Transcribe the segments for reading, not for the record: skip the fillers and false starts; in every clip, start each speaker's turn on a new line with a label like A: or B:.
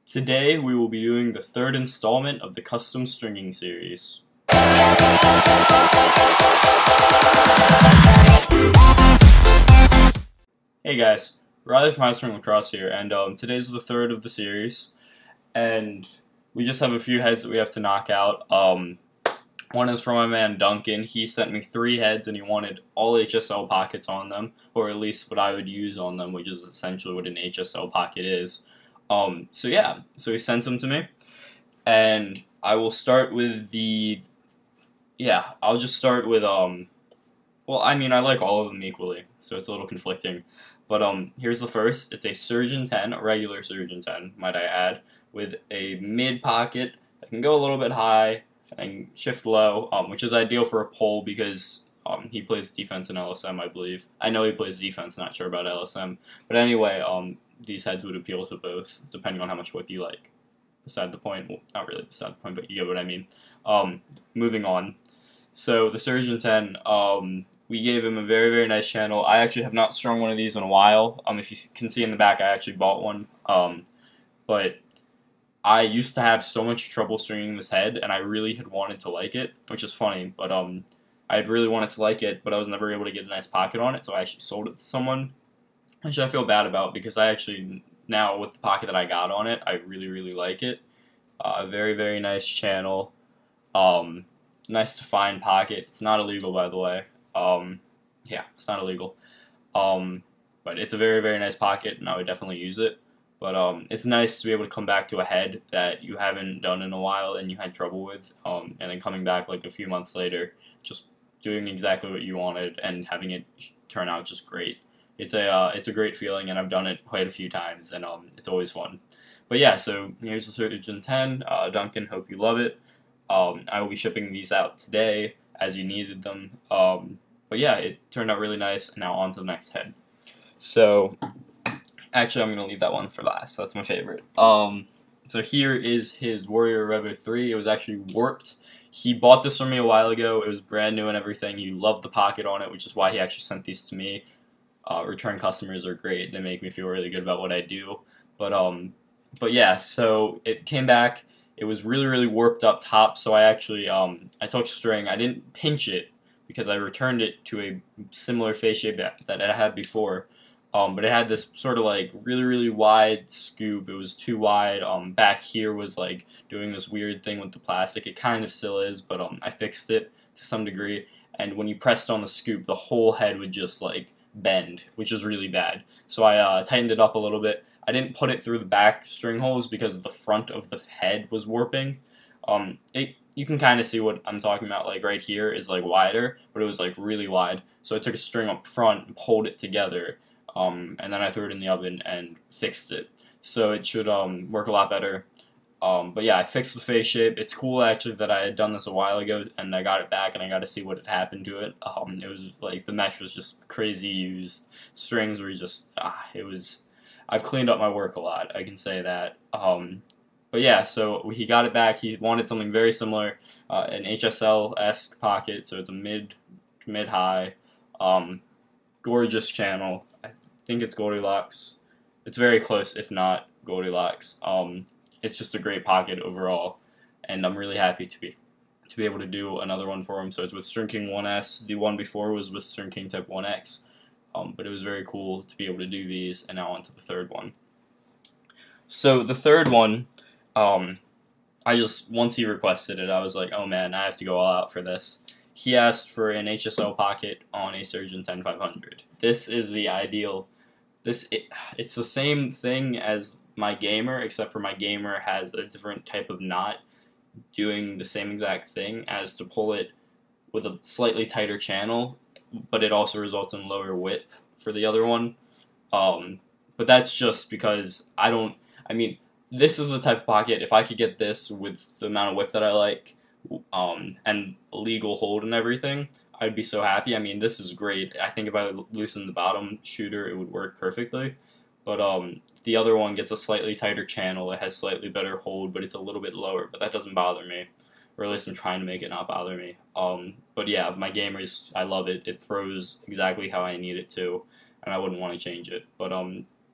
A: Today we will be doing the third installment of the custom stringing series. Hey guys, Riley from High String Lacrosse here, and today's the third of the series, and we just have a few heads that we have to knock out. One is from my man Duncan. He sent me 3 heads and he wanted all HSL pockets on them, or at least what I would use on them, which is essentially what an HSL pocket is. So he sent them to me, and I will start with I'll just start with, well, I mean, I like all of them equally, so it's a little conflicting. But here's the first. It's a Surgeon 10, a regular Surgeon 10, might I add, with a mid pocket that can go a little bit high and shift low, which is ideal for a pole because he plays defense in LSM, I believe. I know he plays defense, not sure about LSM. But anyway, these heads would appeal to both, depending on how much whip you like. Beside the point. Well, not really beside the point, but you get what I mean. Moving on. So, the Surgeon 10, we gave him a very, very nice channel. I actually have not strung one of these in a while. If you can see in the back, I actually bought one. But I used to have so much trouble stringing this head, and I really had wanted to like it, which is funny, but I had really wanted to like it, but I was never able to get a nice pocket on it, so I actually sold it to someone, which I feel bad about, because I actually, now with the pocket that I got on it, I really, really like it. Very, very nice channel. Nice defined pocket. It's not illegal, by the way. Yeah, it's not illegal. But it's a very, very nice pocket, and I would definitely use it. But it's nice to be able to come back to a head that you haven't done in a while and you had trouble with, and then coming back like a few months later, just doing exactly what you wanted and having it turn out just great. It's a great feeling, and I've done it quite a few times, and it's always fun. But yeah, so here's the Surgeon 10. Duncan, hope you love it. I will be shipping these out today as you needed them. But yeah, it turned out really nice, and now on to the next head. So actually, I'm going to leave that one for last. That's my favorite. So here is his Warrior Revo 3. It was actually warped. He bought this from me a while ago. It was brand new and everything. He loved the pocket on it, which is why he actually sent these to me. Return customers are great. They make me feel really good about what I do. But yeah, so it came back. It was really, really warped up top, so I actually, I took string. I didn't pinch it because I returned it to a similar face shape that I had before. But it had this sort of like really, really wide scoop. It was too wide. Back here was like doing this weird thing with the plastic. It kind of still is, but I fixed it to some degree. And when you pressed on the scoop, the whole head would just like bend, which is really bad. So I tightened it up a little bit. I didn't put it through the back string holes because the front of the head was warping. You can kind of see what I'm talking about. Like right here is like wider, but it was like really wide. So I took a string up front and pulled it together. And then I threw it in the oven and fixed it. So it should work a lot better. But yeah, I fixed the face shape. It's cool actually that I had done this a while ago and I got it back and I got to see what had happened to it. It was like the mesh was just crazy used. Strings were just, I've cleaned up my work a lot, I can say that. But yeah, so he got it back. He wanted something very similar, an HSL-esque pocket, so it's a mid-high, gorgeous channel. I think it's Goldilocks. It's very close, if not Goldilocks. It's just a great pocket overall, and I'm really happy to be able to do another one for him. So it's with String King 1S. The one before was with String King Type 1X, but it was very cool to be able to do these, and now on to the third one. So the third one, once he requested it, I was like, oh man, I have to go all out for this. He asked for an HSL pocket on a Surgeon 10 500. This is the ideal. It's the same thing as my Gamer, except for my Gamer has a different type of knot doing the same exact thing as to pull it with a slightly tighter channel, but it also results in lower width for the other one. But that's just because this is the type of pocket, if I could get this with the amount of whip that I like, and legal hold and everything, I'd be so happy. I mean, this is great. I think if I loosen the bottom shooter, it would work perfectly. But the other one gets a slightly tighter channel. It has slightly better hold, but it's a little bit lower. But that doesn't bother me. Or at least I'm trying to make it not bother me. But yeah, my Gamers, I love it. It throws exactly how I need it to, and I wouldn't want to change it. But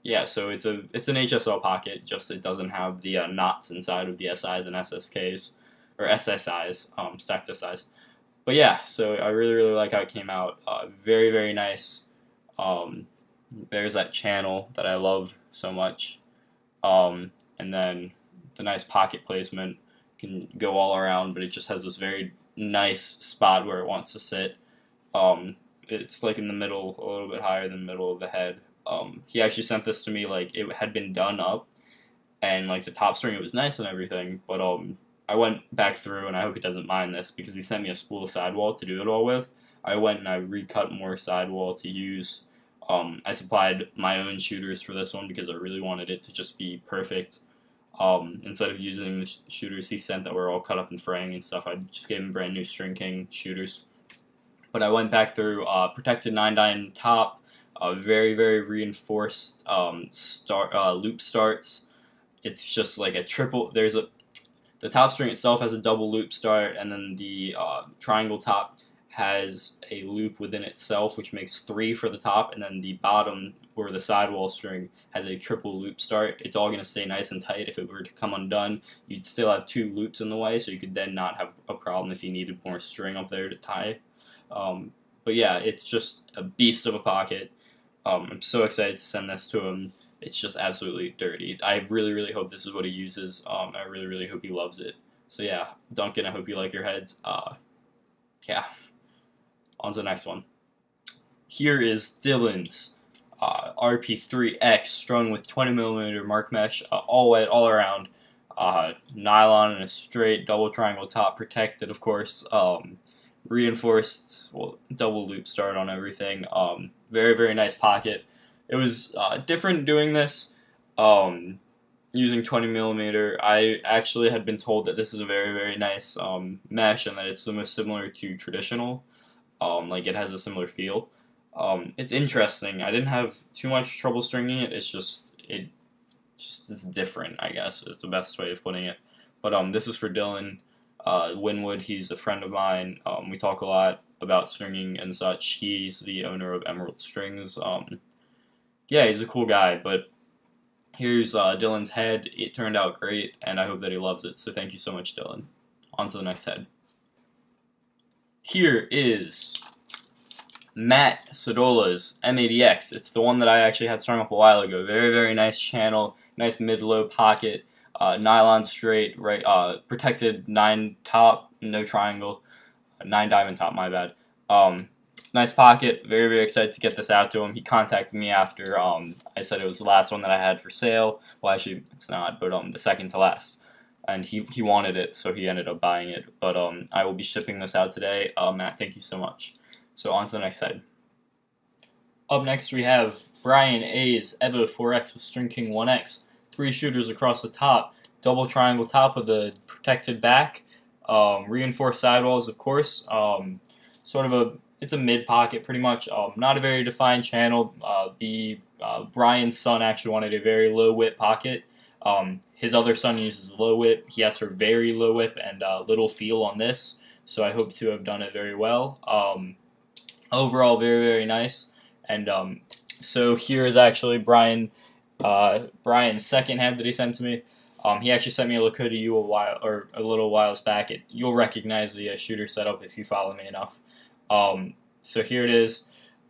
A: yeah, so it's an HSL pocket, just it doesn't have the knots inside of the SIs and SSKs, or SSIs, stacked SIs. But yeah, so I really, really like how it came out. Very, very nice. Um, there's that channel that I love so much. And then the nice pocket placement can go all around, but it just has this very nice spot where it wants to sit. It's like in the middle, a little bit higher than the middle of the head. He actually sent this to me like it had been done up, and like the top string, it was nice and everything, but I went back through, and I hope he doesn't mind this, because he sent me a spool of sidewall to do it all with. I went and I recut more sidewall to use. I supplied my own shooters for this one because I really wanted it to just be perfect. Instead of using the shooters he sent that were all cut up and fraying and stuff, I just gave him brand new String King shooters. But I went back through protected 9-dime top, very, very reinforced loop starts. It's just like a triple. The top string itself has a double loop start, and then the triangle top has a loop within itself, which makes 3 for the top, and then the bottom, or the sidewall string, has a triple loop start. It's all going to stay nice and tight. If it were to come undone, you'd still have 2 loops in the way, so you could then not have a problem if you needed more string up there to tie. But yeah, it's just a beast of a pocket. I'm so excited to send this to him. It's just absolutely dirty. I really, really hope this is what he uses. I really, really hope he loves it. So yeah, Duncan, I hope you like your heads. Yeah. On to the next one. Here is Dylan's RP3X strung with 20mm mark mesh, all wet, all around. Nylon and a straight double triangle top, protected, of course. Reinforced, well, double loop start on everything. Very, very nice pocket. It was different doing this using 20mm. I actually had been told that this is a very, very nice mesh, and that it's the most similar to traditional. Like it has a similar feel. It's interesting. I didn't have too much trouble stringing it. It just is different, I guess, is the best way of putting it. But this is for Dylan Winwood. He's a friend of mine. We talk a lot about stringing and such. He's the owner of Emerald Strings. Yeah, he's a cool guy, but here's Dylan's head. It turned out great, and I hope that he loves it, so thank you so much, Dylan. On to the next head. Here is Matt Sodola's M80X. It's the one that I actually had strung up a while ago. Very, very nice channel, nice mid-low pocket, nylon straight, right, protected 9 top, no triangle, 9 diamond top, my bad. Nice pocket, very, very excited to get this out to him. He contacted me after I said it was the last one that I had for sale. Well, actually, it's not, but the second to last. And he wanted it, so he ended up buying it. But I will be shipping this out today. Matt, thank you so much. So on to the next head. Up next we have Brian A's Evo 4X with String King 1X. 3 shooters across the top. Double triangle top with a protected back. Reinforced sidewalls, of course. It's a mid pocket pretty much. Not a very defined channel. Brian's son actually wanted a very low whip pocket. His other son uses low whip. He asked for very low whip and little feel on this, so I hope to have done it very well. Overall, very, very nice. And so here is actually Brian's second head that he sent to me. He actually sent me a Lakota U a little whiles back. You'll recognize the shooter setup if you follow me enough. So here it is.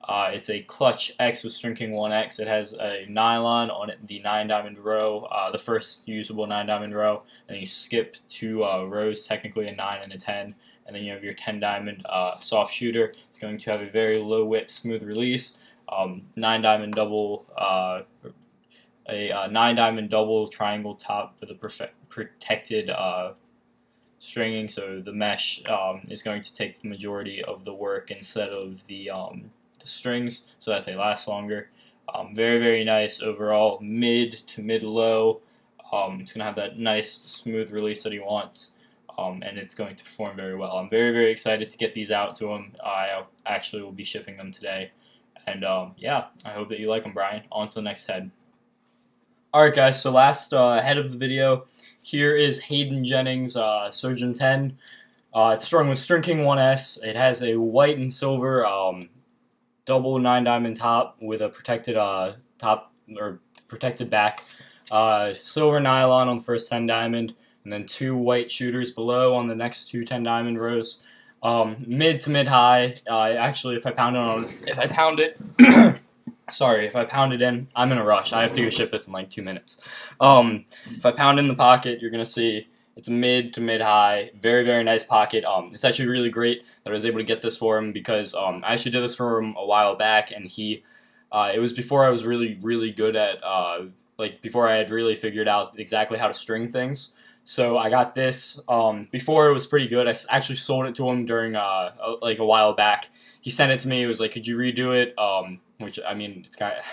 A: It's a Clutch X with String King 1X. It has a nylon on it, the 9-diamond row, the first usable 9-diamond row, and then you skip 2 rows, technically a 9 and a 10, and then you have your 10-diamond soft shooter. It's going to have a very low whip, smooth release, 9-diamond double, a 9-diamond double triangle top with a protected stringing, so the mesh is going to take the majority of the work instead of the strings, so that they last longer. Very, very nice overall, mid to mid-low. It's going to have that nice smooth release that he wants, and it's going to perform very well. I'm very, very excited to get these out to him. I actually will be shipping them today, and yeah, I hope that you like them, Brian. On to the next head. Alright guys, so last head of the video, here is Hayden Jennings Surgeon 10. It's strung with String King 1S. It has a white and silver double 9-diamond top with a protected top, or protected back. Silver nylon on the first 10 diamond, and then 2 white shooters below on the next 2 10 diamond rows. Mid to mid high. Actually, if I pound it in, I'm in a rush. I have to go ship this in like 2 minutes. If I pound in the pocket, you're gonna see it's a mid to mid high, very very nice pocket. It's actually really great that I was able to get this for him because I actually did this for him a while back, and it was before I was really good at like before I had really figured out exactly how to string things. So I got this. Before it was pretty good. I actually sold it to him during like a while back. He sent it to me. He was like, "Could you redo it?" Which I mean, it's kind of.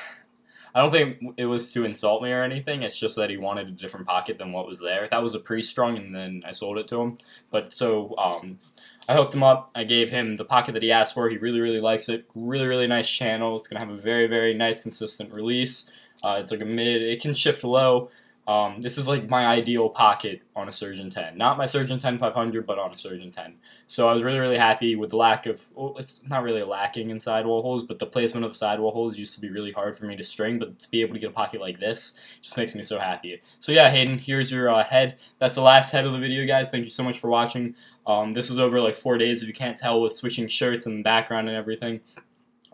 A: I don't think it was to insult me or anything. It's just that he wanted a different pocket than what was there. That was a pre-strung, and then I sold it to him. But so I hooked him up. I gave him the pocket that he asked for. He really likes it. Really nice channel. It's gonna have a very nice consistent release. It's like a mid. It can shift low. This is like my ideal pocket on a Surgeon 10. Not my Surgeon 10 500, but on a Surgeon 10. So I was really happy with the lack of, well, it's not really lacking in sidewall holes, but the placement of the sidewall holes used to be really hard for me to string, but to be able to get a pocket like this just makes me so happy. So yeah, Hayden, here's your head. That's the last head of the video, guys. Thank you so much for watching. This was over like 4 days, if you can't tell, with switching shirts and the background and everything.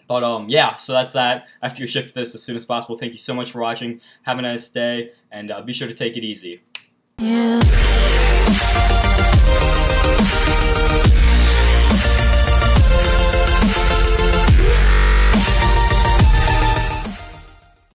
A: But yeah, so that's that. I have to go ship this as soon as possible. Thank you so much for watching. Have a nice day, and be sure to take it easy. Yeah.